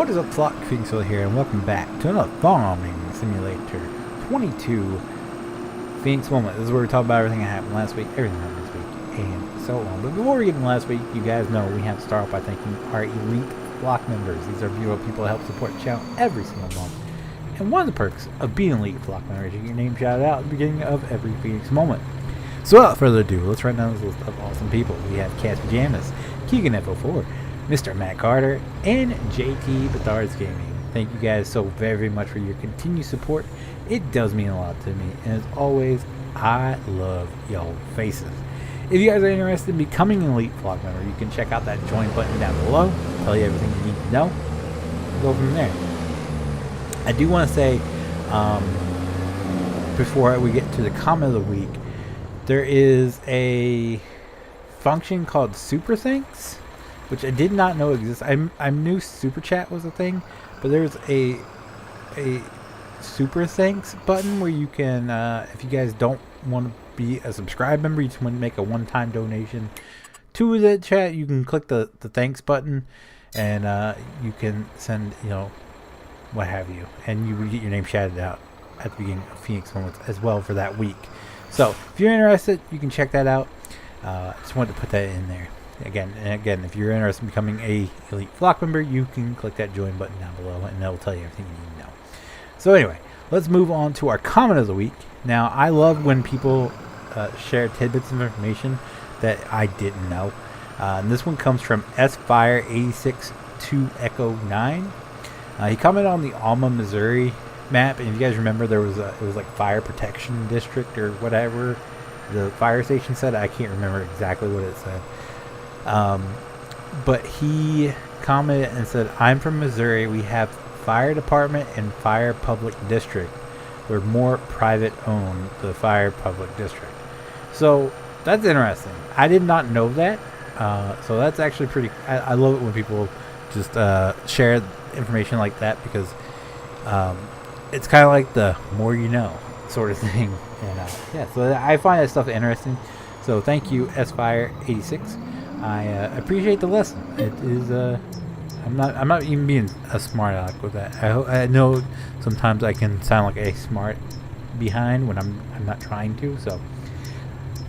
What is up, Flock? Feenix here, and welcome back to another Farming Simulator 22 Phoenix Moment. This is where we talk about everything that happened last week, everything that happened this week, and so on. But before we get into last week, you guys know we have to start off by thanking our elite Flock members. These are beautiful people that help support the channel every single month. And one of the perks of being an elite Flock member is you get your name shouted out at the beginning of every Phoenix Moment. So without further ado, let's write down this list of awesome people. We have Cass Pajamas, Keegan F04, Mr. Matt Carter, and JT Bethards Gaming. Thank you guys so very much for your continued support. It does mean a lot to me, and as always, I love y'all faces. If you guys are interested in becoming an elite Flock member, you can check out that join button down below. Tell you everything you need to know. Go from there. I do want to say, before we get to the comment of the week, there is a function called Super Thanks, which I did not know exists. I knew Super Chat was a thing, but there's a Super Thanks button where you can, if you guys don't want to be a subscribe member, you just want to make a one-time donation to the chat, you can click the thanks button, and you can send, what have you, and you will get your name shouted out at the beginning of Phoenix Moments as well for that week. So if you're interested, you can check that out. I just wanted to put that in there. Again, if you're interested in becoming a elite Flock member, you can click that join button down below, and that will tell you everything you need to know. So anyway, let's move on to our comment of the week. Now, I love when people share tidbits of information that I didn't know. And this one comes from S-Fire 862 Echo 9. He commented on the Alma, Missouri map, and if you guys remember, it was like fire protection district or whatever the fire station said. I can't remember exactly what it said. But he commented and said, "I'm from Missouri. We have fire department and fire public district. We're more private owned, the fire public district." So that's interesting. I did not know that. So that's actually pretty. I love it when people just share information like that, because it's kind of like the more you know sort of thing. And yeah, so I find that stuff interesting. So thank you, S-Fire 86. I appreciate the lesson. It is I'm not even being a smart aleck with that. I know sometimes I can sound like a smart behind when I'm not trying to. So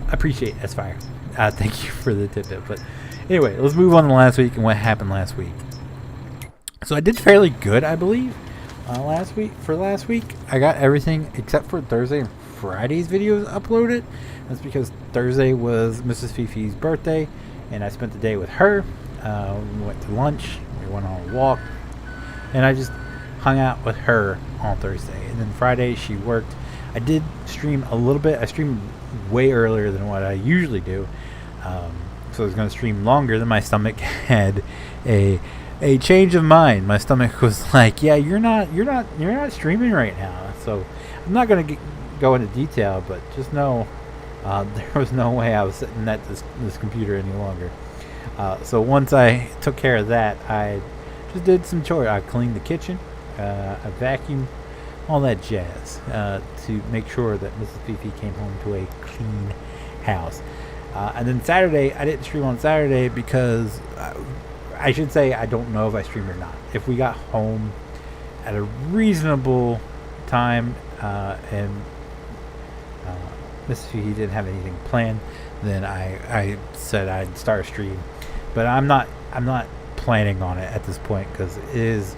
I appreciate S-Fire. Thank you for the tidbit. But anyway, let's move on to last week and what happened last week. So I did fairly good, I believe. Last week I got everything except for Thursday and Friday's videos uploaded. That's because Thursday was Mrs. Fifi's birthday, and I spent the day with her. We went to lunch, we went on a walk, and I just hung out with her on Thursday. And then Friday she worked. I did stream a little bit. I streamed way earlier than what I usually do, so I was going to stream longer. Then my stomach had a change of mind. My stomach was like, "Yeah, you're not streaming right now." So I'm not going to go into detail, but just know there was no way I was sitting at this computer any longer. So once I took care of that, I just did some chores. I cleaned the kitchen, I vacuumed, all that jazz, to make sure that Mrs. Fifi came home to a clean house. And then Saturday, I didn't stream on Saturday because I should say I don't know if I streamed or not. If we got home at a reasonable time and Mrs. Fifi didn't have anything planned, then I said I'd start a stream. But I'm not planning on it at this point, because it is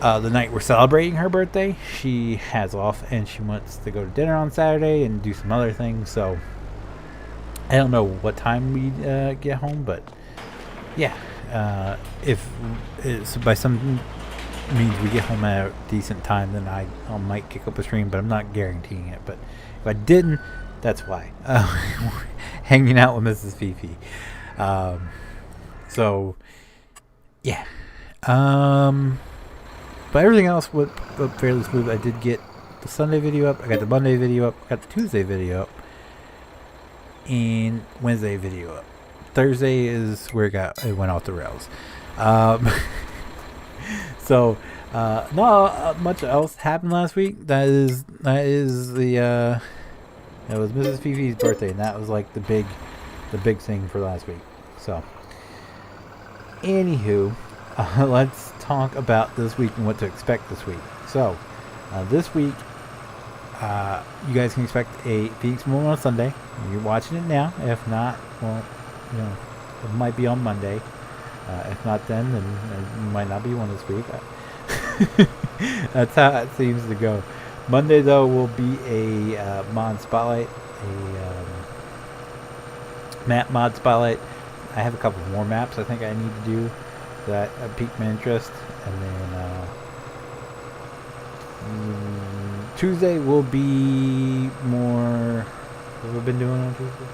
the night we're celebrating her birthday. She has off and she wants to go to dinner on Saturday and do some other things. So I don't know what time we get home, but yeah, if it's by some means we get home at a decent time, then I might kick up a stream, but I'm not guaranteeing it. But if I didn't, that's why. Hanging out with Mrs. Fifi. So yeah. But everything else went up fairly smooth. I did get the Sunday video up, I got the Monday video up, I got the Tuesday video up, and Wednesday video up. Thursday is where it went off the rails. So not much else happened last week. That was Mrs. Fifi's birthday, and that was like the big thing for last week. So anywho, let's talk about this week and what to expect this week. So, this week, you guys can expect a Feenix moment on Sunday. You're watching it now. If not, well, it might be on Monday. If not then it might not be one this week. That's how it seems to go. Monday, though, will be a mod spotlight, a map mod spotlight. I have a couple more maps I think I need to do that piqued my interest. And then Tuesday will be more. What have we been doing on Tuesday?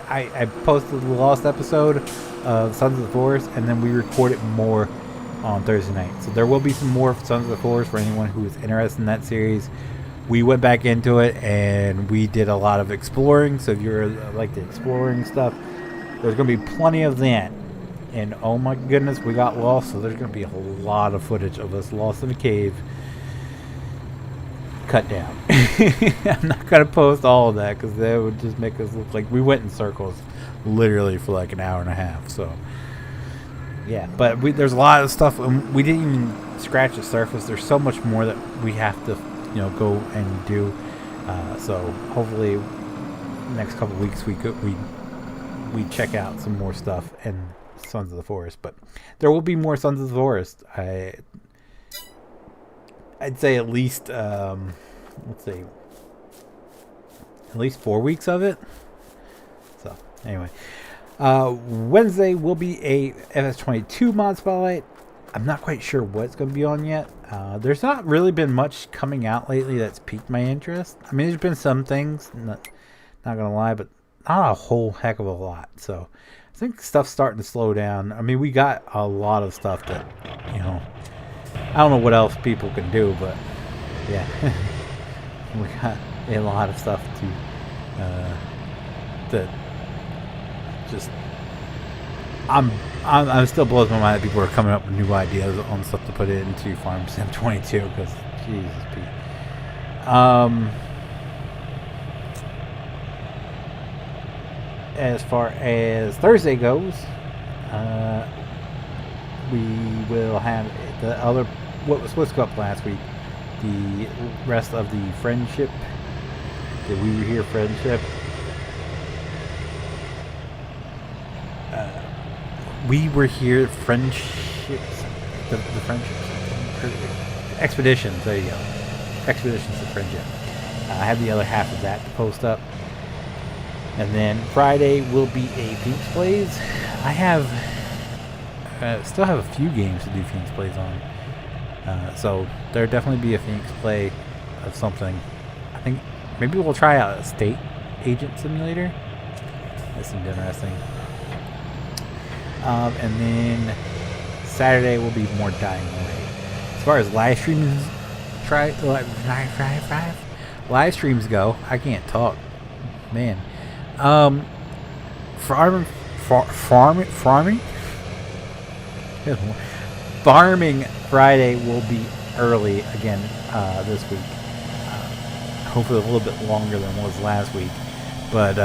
I posted the last episode of Sons of the Forest, and then we recorded more on Thursday night. So there will be some more Sons of the Forest for anyone who is interested in that series. We went back into it and we did a lot of exploring. So if you're like the exploring stuff, there's going to be plenty of that. And oh my goodness, we got lost. So there's going to be a whole lot of footage of us lost in a cave. Cut down. I'm not going to post all of that because that would just make us look like we went in circles literally for like an hour and a half. So yeah, but there's a lot of stuff. We didn't even scratch the surface. There's so much more that we have to go and do. So hopefully next couple of weeks we check out some more stuff in Sons of the Forest. But there will be more Sons of the Forest. I'd say at least let's see, at least 4 weeks of it. So anyway, Wednesday will be a FS22 mod spotlight. I'm not quite sure what it's going to be on yet. There's not really been much coming out lately that's piqued my interest. I mean, there's been some things, not going to lie, but not a whole heck of a lot. So I think stuff's starting to slow down. I mean, we got a lot of stuff that, I don't know what else people can do, but yeah, we got a lot of stuff that just I'm still blows my mind that people are coming up with new ideas on stuff to put into Farm Sim 22 because Jesus Pete. As far as Thursday goes, we will have the other what was supposed to go up last week, the rest of the friendship, the We Were Here friendship. We Were Here friendships, the friendships, expeditions. There you go, expeditions to friendship. I have the other half of that to post up, and then Friday will be a Feenix Plays. I have. Still have a few games to do Feenix Plays on. So there'll definitely be a Feenix Play of something. I think maybe we'll try out a state agent simulator. That seemed interesting. And then Saturday will be more Dying Light. As far as live streams, live streams go, I can't talk. Man. Farming Friday will be early again this week. Hopefully a little bit longer than it was last week. But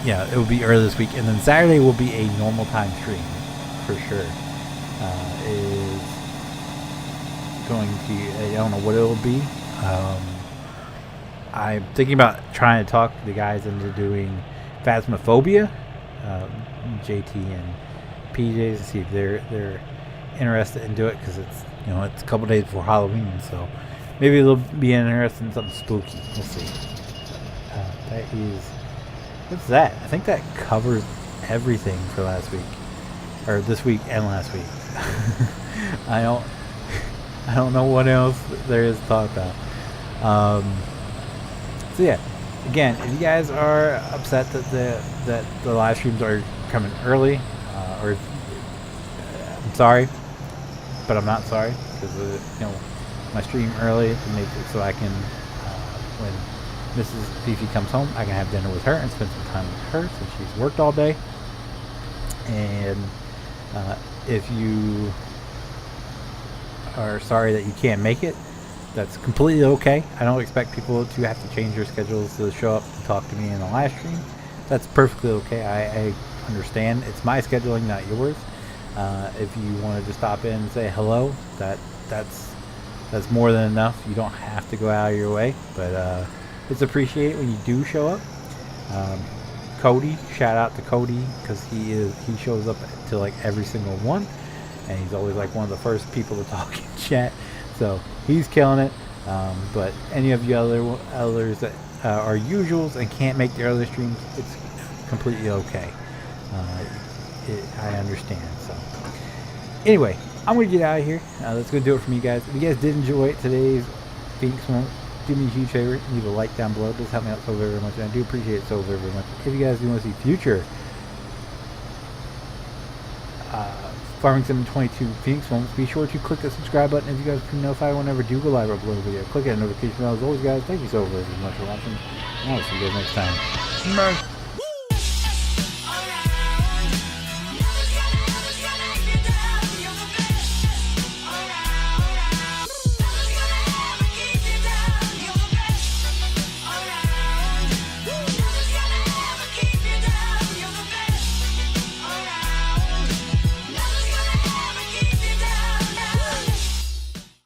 yeah, it will be early this week. And then Saturday will be a normal time stream for sure. Is going to, I don't know what it will be. I'm thinking about trying to talk the guys into doing Phasmophobia, JT and PJs, to see if they're interested in doing it, because it's it's a couple days before Halloween, so maybe they'll be interested in something spooky. We'll see. That is, what's that? I think that covers everything for last week, or this week and last week. I don't know what else there is to talk about. So yeah, again, if you guys are upset that the live streams are coming early, or I'm sorry, but I'm not sorry, because my stream early to make it so I can, when Mrs. Fifi comes home, I can have dinner with her and spend some time with her since she's worked all day. And if you are sorry that you can't make it, that's completely okay. I don't expect people to have to change their schedules to show up and talk to me in the live stream. That's perfectly okay. I understand. It's my scheduling, not yours. If you wanted to stop in and say hello, that's more than enough. You don't have to go out of your way, but it's appreciated when you do show up. Cody, shout out to Cody, because he shows up to like every single one, and he's always like one of the first people to talk in chat, so he's killing it. But any of you others that are usuals and can't make their other streams, it's completely okay. I understand. So anyway, I'm gonna get out of here. That's gonna do it for me, guys. If you guys did enjoy today's Feenix moment, do me a huge favor, leave a like down below. It does help me out so very much, and I do appreciate it so very much. If you guys do want to see future Farming Sim 22 Feenix moments, be sure to click the subscribe button if you guys can be notified whenever I do go live or upload a video. Click that notification bell. As always, guys, thank you so very much for watching, and I'll see you guys next time. Bye.